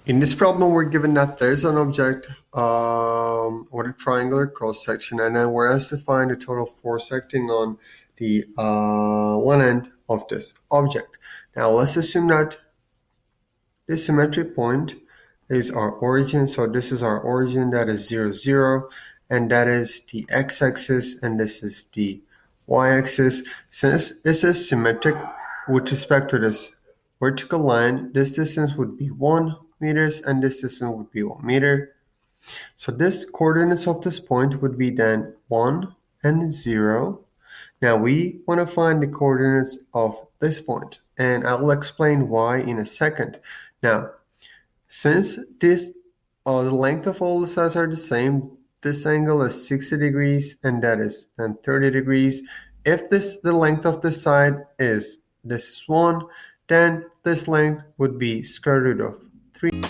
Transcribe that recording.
In this problem, we're given that there's an object with a triangular cross section, and then we're asked to find the total force acting on the one end of this object. Now, let's assume that this symmetric point is our origin. So this is our origin, that is 0, 0, and that is the x-axis, and this is the y-axis. Since this is symmetric with respect to this vertical line, this distance would be 1 meters, and this distance would be 1 meter. So this coordinates of this point would be then 1 and 0. Now we want to find the coordinates of this point, and I will explain why in a second. Now, since the length of all the sides are the same, this angle is 60 degrees, and that is then 30 degrees. If the length of this side is this 1, then this length would be square root of 3.